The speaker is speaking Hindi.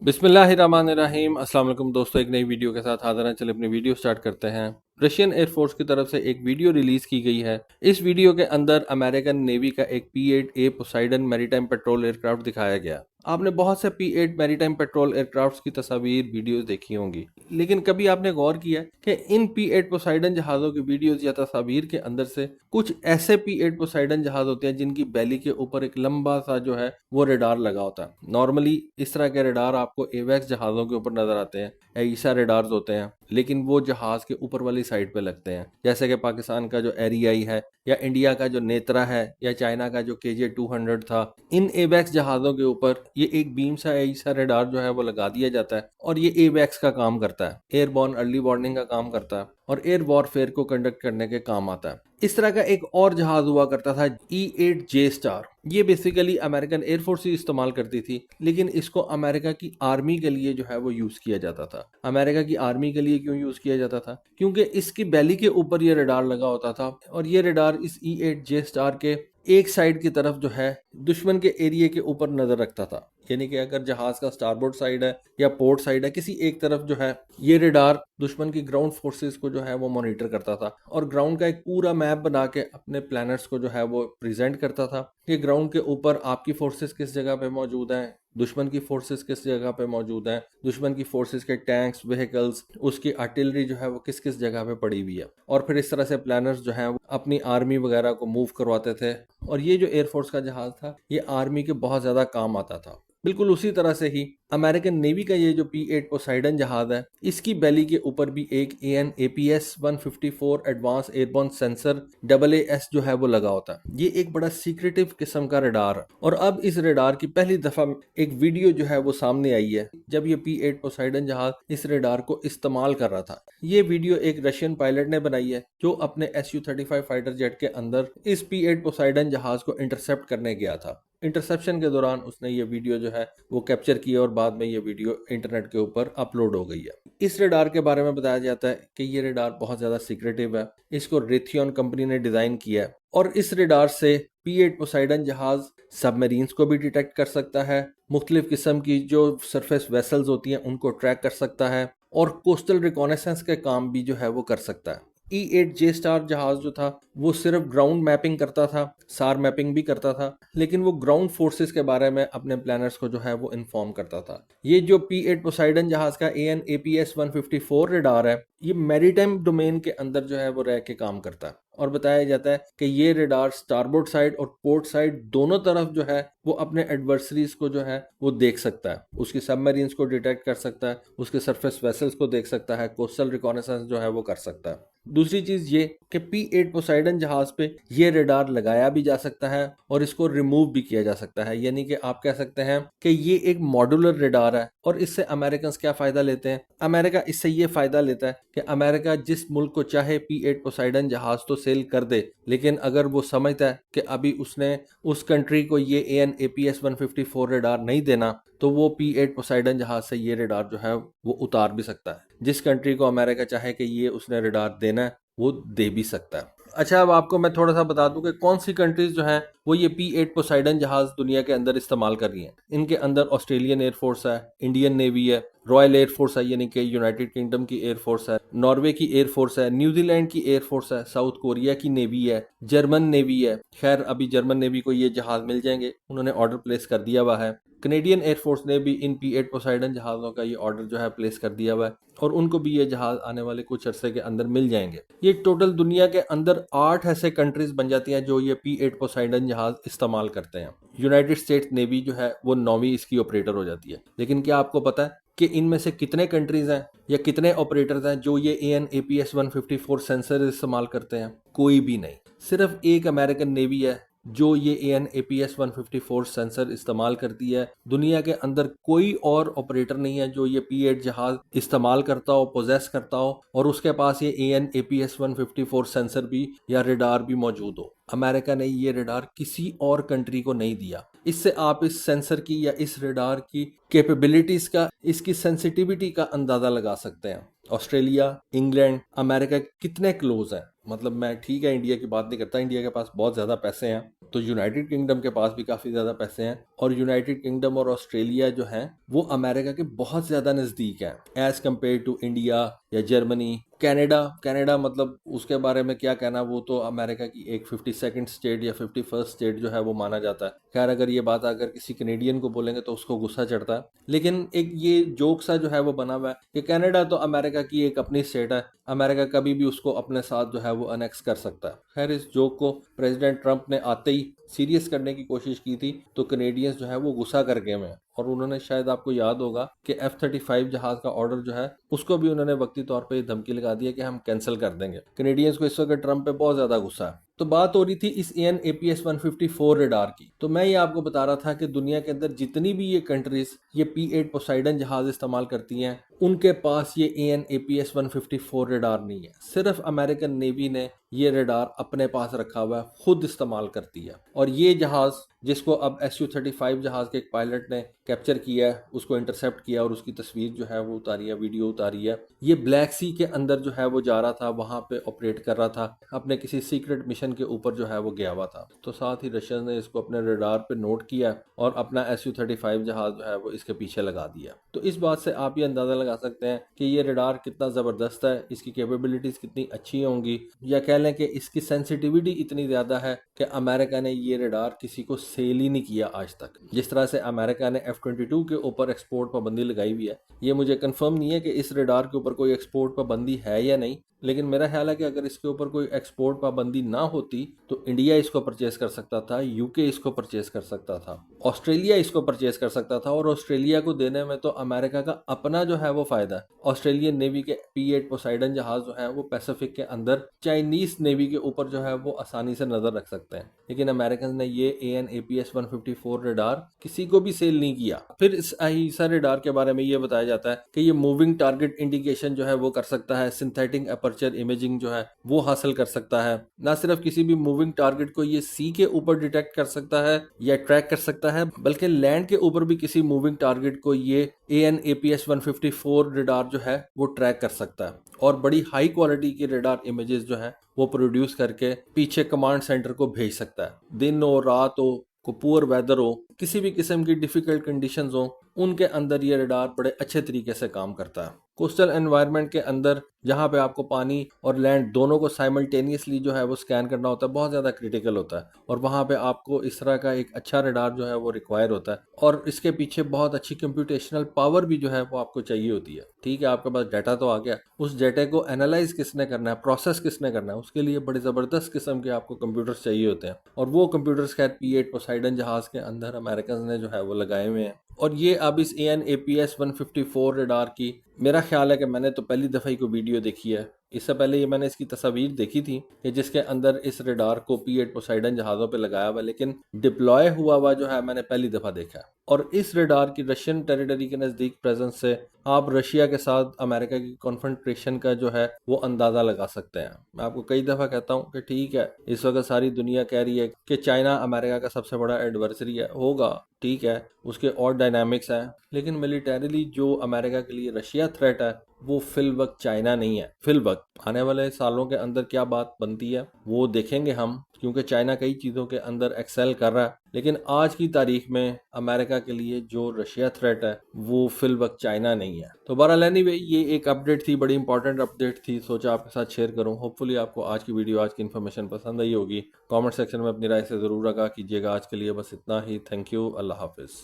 बिस्मिल्लाहिर्रहमानिर्रहीम। अस्सलाम वालेकुम दोस्तों, एक नई वीडियो के साथ हाजिर हैं। चलिए अपनी वीडियो स्टार्ट करते हैं। रशियन एयरफोर्स की तरफ से एक वीडियो रिलीज की गई है। इस वीडियो के अंदर अमेरिकन नेवी का एक P-8A Poseidon maritime petrol aircraft दिखाया गया। आपने बहुत से P-8 मैरीटाइम पेट्रोल एयरक्राफ्ट्स की तस्वीर वीडियोस देखी होंगी, लेकिन कभी आपने गौर किया कि इन P-8 पोसाइडन जहाज़ों की वीडियोस या तस्वीर के अंदर से कुछ ऐसे P-8 पोसाइडन जहाज होते हैं जिनकी बैली के ऊपर एक लंबा सा जो है वो रेडार लगा होता है। नॉर्मली इस तरह के रेडार आपको एवेक्स जहाज़ों के ऊपर नजर आते हैं, ईसा रेडार्स होते हैं, लेकिन वो जहाज के ऊपर वाली साइड पे लगते हैं। जैसे कि पाकिस्तान का जो एरियाई है, या इंडिया का जो नेत्रा है, या चाइना का जो KJ-200 था, इन एवेक्स जहाज़ों के ऊपर ये एक बीम सा ईसा रेडार जो है वो लगा दिया जाता है और ये एवेक्स का काम करता है, एयरबॉर्न अर्ली वार्निंग का काम करता है और एयर वॉरफेयर को कंडक्ट करने के काम आता है। इस तरह का एक और जहाज हुआ करता था E-8J स्टार। ये बेसिकली अमेरिकन एयरफोर्स ही इस्तेमाल करती थी, लेकिन इसको अमेरिका की आर्मी के लिए जो है वो यूज किया जाता था। अमेरिका की आर्मी के लिए क्यों यूज किया जाता था? क्योंकि इसकी बैली के ऊपर ये रडार लगा होता था और ये रडार इस E-8J स्टार के एक साइड की तरफ जो है दुश्मन के एरिया के ऊपर नजर रखता था। यानी कि अगर जहाज का स्टारबोर्ड साइड है या पोर्ट साइड है, किसी एक तरफ जो है ये रेडार दुश्मन की ग्राउंड फोर्सेस को जो है वो मॉनिटर करता था और ग्राउंड का एक पूरा मैप बना के अपने प्लैनेट्स को जो है वो प्रेजेंट करता था कि ग्राउंड के ऊपर आपकी फोर्सेस किस जगह पे मौजूद हैं, दुश्मन की फोर्सेस किस जगह पे मौजूद हैं, दुश्मन की फोर्सेस के टैंक्स, व्हीकल्स, उसकी आर्टिलरी जो है वो किस किस जगह पे पड़ी हुई है। और फिर इस तरह से प्लानर्स जो हैं वो अपनी आर्मी वगैरह को मूव करवाते थे और ये जो एयरफोर्स का जहाज था ये आर्मी के बहुत ज़्यादा काम आता था। बिल्कुल उसी तरह से ही अमेरिकन नेवी का ये जो P-8 पोसाइडन जहाज है, इसकी बैली के ऊपर भी एक AN/APS-154 advance airborne sensor AAS जो है वो लगा होता है। ये एक बड़ा सीक्रेटिव किस्म का रडार है और अब इस रडार की पहली दफा एक वीडियो जो है वो सामने आई है जब ये P-8 पोसाइडन जहाज इस रडार को इस्तेमाल कर रहा था। ये वीडियो एक रशियन पायलट ने बनाई है जो अपने Su-35 फाइटर जेट के अंदर इस P-8 पोसाइडन जहाज को इंटरसेप्ट करने गया था। इंटरसेप्शन के दौरान उसने ये वीडियो जो है वो कैप्चर किया और बाद में ये वीडियो इंटरनेट के ऊपर अपलोड हो गई है। इस रेडार के बारे में बताया जाता है कि ये रेडार बहुत ज़्यादा सीक्रेटिव है। इसको रेथियन कंपनी ने डिज़ाइन किया है और इस रेडार से P-8 पोसाइडन जहाज सबमरीन्स को भी डिटेक्ट कर सकता है, मुख्तलिफ किस्म की जो सरफेस वेसल्स होती हैं उनको ट्रैक कर सकता है और कोस्टल रिकॉनेसेंस के काम भी जो है वो कर सकता है। E-8J स्टार जहाज जो था वो सिर्फ ग्राउंड मैपिंग करता था, सार मैपिंग भी करता था, लेकिन वो ग्राउंड फोर्सेस के बारे में अपने प्लानर्स को जो है वो इन्फॉर्म करता था। ये जो P-8 पोसाइडन जहाज का AN/APS-154 रेडार है, ये मैरीटाइम डोमेन के अंदर जो है वो रह के काम करता है और बताया जाता है कि ये रेडार स्टारबोर्ड साइड और पोर्ट साइड दोनों तरफ जो है वो अपने एडवर्सरीज को जो है वो देख सकता है, उसकी सबमरीन्स को डिटेक्ट कर सकता है, उसके सरफेस वेसल्स को देख सकता है, कोस्टल रिकॉनेसेंस जो है वो कर सकता है। दूसरी चीज ये कि P-8 पोसाइडन जहाज पे ये रेडार लगाया भी जा सकता है और इसको रिमूव भी किया जा सकता है। यानी कि आप कह सकते हैं कि ये एक मॉड्यूलर रेडार है और इससे अमेरिकन क्या फायदा लेते हैं? अमेरिका इससे ये फायदा लेता है कि अमेरिका जिस मुल्क को चाहे P-8 पोसाइडन जहाज तो सेल कर दे, लेकिन अगर वो समझता है कि अभी उसने उस कंट्री को ये AN/APS-154 रेडार नहीं देना, तो वो P-8 पोसाइडन जहाज से ये रेडार जो है वो उतार भी सकता है। जिस कंट्री को अमेरिका चाहे कि ये उसने रेडार देना है वो दे भी सकता है। अच्छा, अब आपको मैं थोड़ा सा बता दूं कि कौन सी कंट्रीज जो हैं वो ये P-8 पोसाइडन जहाज दुनिया के अंदर इस्तेमाल कर रही हैं। इनके अंदर ऑस्ट्रेलियन एयरफोर्स है, इंडियन नेवी है, रॉयल एयरफोर्स है यानी कि यूनाइटेड किंगडम की एयरफोर्स है, नॉर्वे की एयरफोर्स है, न्यूजीलैंड की एयरफोर्स है, साउथ कोरिया की नेवी है, जर्मन नेवी है। खैर अभी जर्मन नेवी को ये जहाज मिल जाएंगे, उन्होंने ऑर्डर प्लेस कर दिया हुआ है। कनेडियन एयरफोर्स ने भी इन P-8 पोसाइडन जहाज़ों का ये ऑर्डर जो है प्लेस कर दिया हुआ है और उनको भी ये जहाज आने वाले कुछ अरसे के अंदर मिल जाएंगे। ये टोटल दुनिया के अंदर 8 ऐसे कंट्रीज बन जाती हैं जो ये P-8 पोसाइडन जहाज इस्तेमाल करते हैं। यूनाइटेड स्टेट्स नेवी जो है वो 9वीं इसकी ऑपरेटर हो जाती है। लेकिन क्या आपको पता है कि इनमें से कितने कंट्रीज हैं या कितने ऑपरेटर्स हैं जो ये AN/APS-154 सेंसर इस्तेमाल करते हैं? कोई भी नहीं। सिर्फ एक अमेरिकन नेवी है जो ये AN/APS-154 सेंसर इस्तेमाल करती है। दुनिया के अंदर कोई और ऑपरेटर नहीं है जो ये P-8 जहाज इस्तेमाल करता हो, पोजेस करता हो और उसके पास ये AN/APS-154 सेंसर भी या रेडार भी मौजूद हो। अमेरिका ने ये रेडार किसी और कंट्री को नहीं दिया। इससे आप इस सेंसर की या इस रेडार की कैपेबिलिटीज का, इसकी सेंसिटिविटी का अंदाजा लगा सकते हैं। ऑस्ट्रेलिया, इंग्लैंड, अमेरिका कितने क्लोज हैं। मतलब मैं ठीक है इंडिया की बात नहीं करता, इंडिया के पास बहुत ज़्यादा पैसे हैं, तो यूनाइटेड किंगडम के पास भी काफ़ी ज़्यादा पैसे हैं, और यूनाइटेड किंगडम और ऑस्ट्रेलिया जो हैं वो अमेरिका के बहुत ज़्यादा नज़दीक हैं एज़ कम्पेयर टू इंडिया या जर्मनी। कनाडा, कनाडा मतलब उसके बारे में क्या कहना, वो तो अमेरिका की एक 52nd स्टेट या 51st स्टेट जो है वो माना जाता है। खैर अगर ये बात अगर किसी कनेडियन को बोलेंगे तो उसको गुस्सा चढ़ता है, लेकिन एक ये जोक सा जो है वो बना हुआ है कि कनाडा तो अमेरिका की एक अपनी स्टेट है, अमेरिका कभी भी उसको अपने साथ जो है वो अनेक्स कर सकता है। खैर इस जोक को प्रेसिडेंट ट्रंप ने आते ही सीरियस करने की कोशिश की थी, तो कनेडियंस जो है वो गुस्सा कर गए हैं, और उन्होंने, शायद आपको याद होगा कि F-35 जहाज का ऑर्डर जो है उसको भी उन्होंने वक्ती तौर पे धमकी लगा दी है कि हम कैंसिल कर देंगे। कनेडियंस को इस वक्त ट्रंप पे बहुत ज्यादा गुस्सा है। तो बात हो रही थी इस AN/APS 154 रडार की। तो मैं ये आपको बता रहा था कि दुनिया के अंदर जितनी भी ये कंट्रीज ये P-8 पोसाइडन जहाज इस्तेमाल करती हैं, उनके पास ये AN/APS 154 रडार नहीं है। सिर्फ अमेरिकन नेवी ने ये रडार अपने पास रखा हुआ है, खुद इस्तेमाल करती है। और ये जहाज जिसको अब Su-35 जहाज के एक पायलट ने कैप्चर किया है, उसको इंटरसेप्ट किया और उसकी तस्वीर जो है वो उतारी है, वीडियो उतारी है, ये ब्लैक सी के अंदर जो है वो जा रहा था, वहां पे ऑपरेट कर रहा था, अपने किसी सीक्रेट मिशन के ऊपर जो है वो गया हुआ था। तो साथ ही रशियन ने इसको अपने रडार पे नोट किया और अपना Su-35 जहाज जो है वो इसके पीछे लगा दिया। तो इस बात से आप ये अंदाजा लगा सकते हैं कि ये रडार कितना जबरदस्त है, इसकी कैपेबिलिटीज कितनी अच्छी होंगी, या कह लें कि इसकी सेंसिटिविटी इतनी ज्यादा है कि अमेरिका ने ये रडार किसी को सेल ही नहीं किया आज तक। जिस तरह से अमेरिका ने F-22 के ऊपर एक्सपोर्ट पाबंदी लगाई हुई है, ये मुझे कंफर्म नहीं है कि इस रडार के ऊपर कोई एक्सपोर्ट पाबंदी है या नहीं, लेकिन मेरा ख्याल है कि अगर इसके ऊपर कोई एक्सपोर्ट पाबंदी ना होती तो इंडिया इसको परचेज कर सकता था, यूके इसको परचेज कर सकता था, ऑस्ट्रेलिया इसको परचेज कर सकता था, और ऑस्ट्रेलिया को देने में तो अमेरिका का अपना जो है वो फायदा है। ऑस्ट्रेलियन नेवी के P-8 पोसाइडन जहाज जो है वो पैसिफिक के अंदर चाइनीज नेवी के ऊपर जो है वो आसानी से नजर रख सकते हैं, लेकिन अमेरिकन ने ये AN/APS 154 रडार किसी को भी सेल नहीं किया। फिर इस AISA रडार के बारे में ये बताया जाता है कि ये मूविंग टारगेट इंडिकेशन जो है वो कर सकता है, सिंथेटिक अपर्चर इमेजिंग जो है वो हासिल कर सकता है। ना सिर्फ किसी भी मूविंग टारगेट को ये सी के ऊपर डिटेक्ट कर सकता है या ट्रैक कर सकता है, बल्कि लैंड के ऊपर भी किसी मूविंग टारगेट को ये AN/APS 154 रडार जो है वो ट्रैक कर सकता है, और बड़ी हाई क्वालिटी की रडार इमेजेस जो है वो प्रोड्यूस करके पीछे कमांड सेंटर को भेज सकता है। दिन हो, रात हो, को पुअर वेदर हो, किसी भी किस्म की डिफिकल्ट कंडीशंस हो, उनके अंदर ये रडार बड़े अच्छे तरीके से काम करता है। कोस्टल एनवायरनमेंट के अंदर जहां पे आपको पानी और लैंड दोनों को साइमल्टेनियसली जो है वो स्कैन करना होता है, बहुत ज़्यादा क्रिटिकल होता है, और वहां पे आपको इस तरह का एक अच्छा रडार जो है वो रिक्वायर होता है, और इसके पीछे बहुत अच्छी कंप्यूटेशनल पावर भी जो है वो आपको चाहिए होती है। ठीक है, आपके पास डाटा तो आ गया, उस डाटा को एनालाइज किसने करना है, प्रोसेस किसने करना है, उसके लिए बड़े ज़बरदस्त किस्म के आपको कंप्यूटर्स चाहिए होते हैं, और वो कंप्यूटर्स खैर P-8 पोसाइडन जहाज के अंदर अमेरिकन ने जो है वो लगाए हुए हैं। और ये अब इस AN/APS 154 रडार की, मेरा ख्याल है कि मैंने तो पहली दफ़ा ही को वीडियो देखी है, इससे पहले ये मैंने इसकी तस्वीर देखी थी कि जिसके अंदर इस रडार को P-8 पोसाइडन जहाज़ों पे लगाया हुआ, लेकिन डिप्लॉय हुआ जो है मैंने पहली दफ़ा देखा है। और इस रडार की रशियन टेरिटरी के नज़दीक प्रेजेंस से आप रशिया के साथ अमेरिका की कॉन्फ्रंट्रेशन का जो है वो अंदाज़ा लगा सकते हैं। मैं आपको कई दफ़ा कहता हूँ कि ठीक है, इस वक्त सारी दुनिया कह रही है कि चाइना अमेरिका का सबसे बड़ा एडवर्सरी है, होगा, ठीक है, उसके और डायनामिक्स हैं, लेकिन मिलिटरीली जो अमेरिका के लिए रशिया थ्रेट है वो फिल वक्त चाइना नहीं है। फिल वक्त आने वाले सालों के अंदर क्या बात बनती है वो देखेंगे हम, क्योंकि चाइना कई चीज़ों के अंदर एक्सेल कर रहा है, लेकिन आज की तारीख में अमेरिका के लिए जो रशिया थ्रेट है वो फिल वक्त चाइना नहीं है। तो बहरहाल एनीवे ये एक अपडेट थी, बड़ी इंपॉर्टेंट अपडेट थी, सोचा आपके साथ शेयर करूं। होपफुली आपको आज की वीडियो, आज की इन्फॉर्मेशन पसंद आई होगी। कमेंट सेक्शन में अपनी राय से ज़रूर आगाह कीजिएगा। आज के लिए बस इतना ही। Thank you. अल्लाह हाफिज़।